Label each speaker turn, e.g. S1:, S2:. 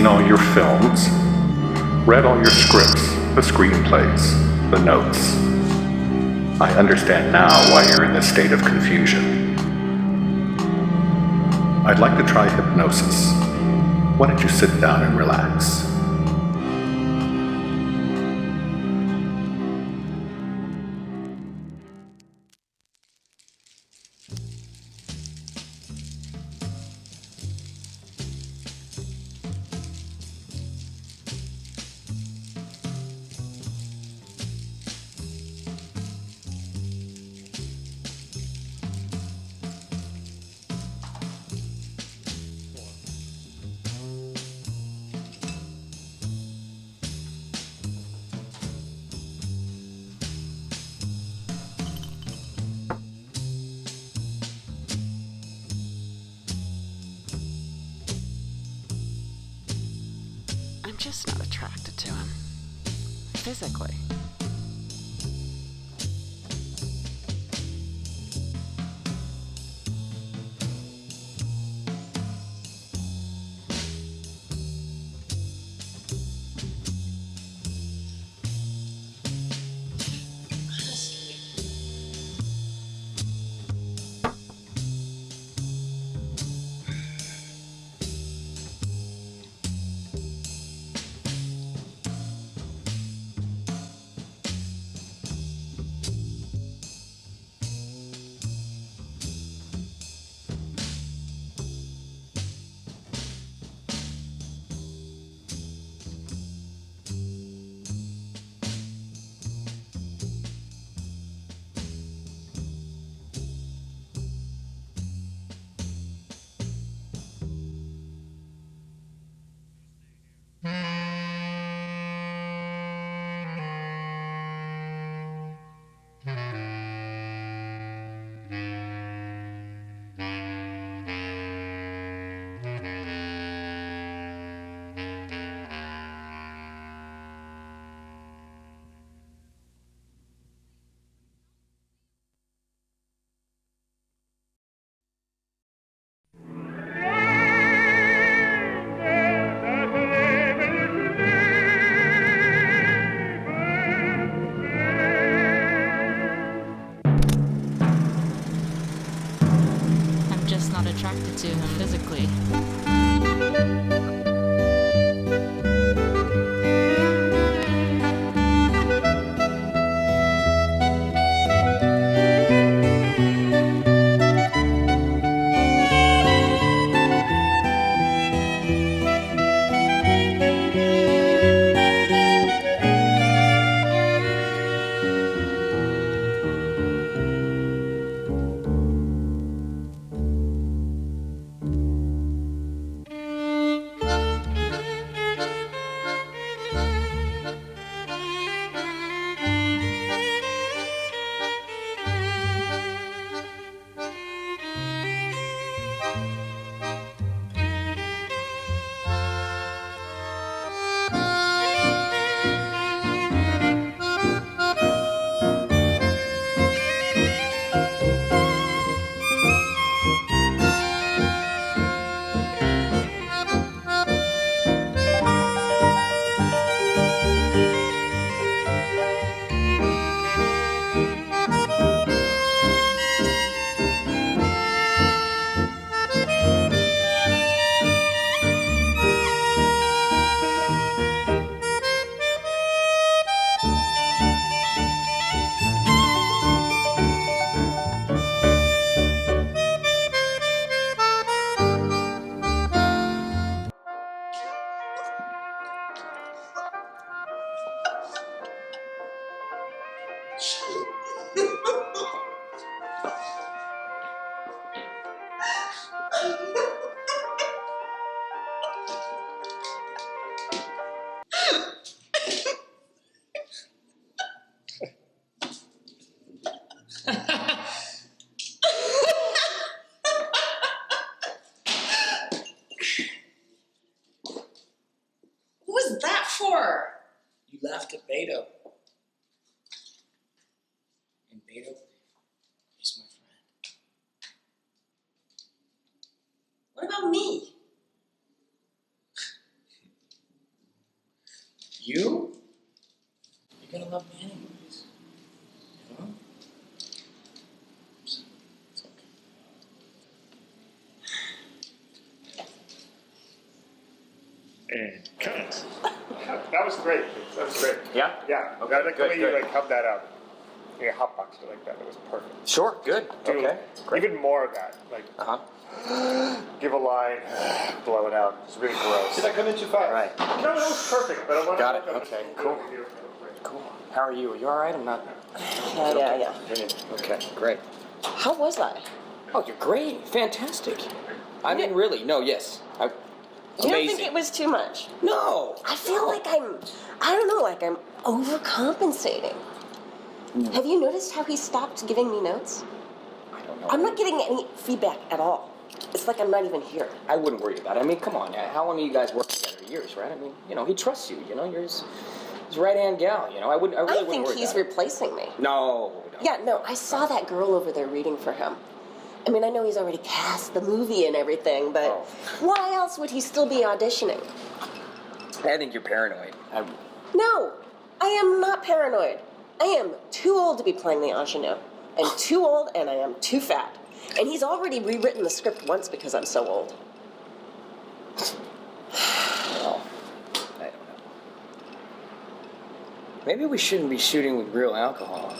S1: seen all your films, read all your scripts, the screenplays, the notes. I understand now why you're in this state of confusion. I'd like to try hypnosis. Why don't you sit down and relax?
S2: I'm just not attracted to him. Physically.
S3: I'm just not attracted to him physically.
S4: Who was that for?
S5: You laughed at Beto. And Beto is my friend.
S4: What about me?
S5: You? You're gonna love me anyways. You know? It's okay.
S6: And cut. That was great. That was great.
S7: Yeah?
S6: Yeah.
S7: Okay,
S6: I like the
S7: good,
S6: way you
S7: good.
S6: like held that up. Yeah, hotbox it like that. It was perfect.
S7: Sure, good.
S6: Do
S7: Okay. Great.
S6: even more of that. Like
S7: Uh-huh.
S6: give a line, blow it out. It's really gross.
S5: Did I come in too fast?
S7: Right.
S6: No, that was perfect. But I want
S7: Got it.
S6: to
S7: Okay, cool. Cool. How are you? Are you all right? I'm not.
S8: Yeah.
S7: Okay, great.
S8: How was I?
S7: Oh, you're great. Fantastic. I mean, really. No, yes.
S8: You don't
S7: Amazing.
S8: think it was too much?
S7: No.
S8: I feel like I don't know, like I'm overcompensating. Have you noticed how he stopped giving me notes?
S7: I don't know.
S8: I'm not getting any feedback at all. It's like I'm not even here.
S7: I wouldn't worry about it. I mean, come on. How long have you guys worked together? Years, right? I mean, he trusts you. You're his right-hand gal. I really
S8: I
S7: wouldn't
S8: think
S7: worry
S8: he's
S7: about it.
S8: replacing me.
S7: No.
S8: Yeah, no, I saw that girl over there reading for him. I mean, I know he's already cast the movie and everything, but why else would he still be auditioning?
S7: I think you're paranoid.
S8: No, I am not paranoid. I am too old to be playing the ingenue. I'm too old and I am too fat. And he's already rewritten the script once because I'm so old.
S7: Well, I don't know. Maybe we shouldn't be shooting with real alcohol.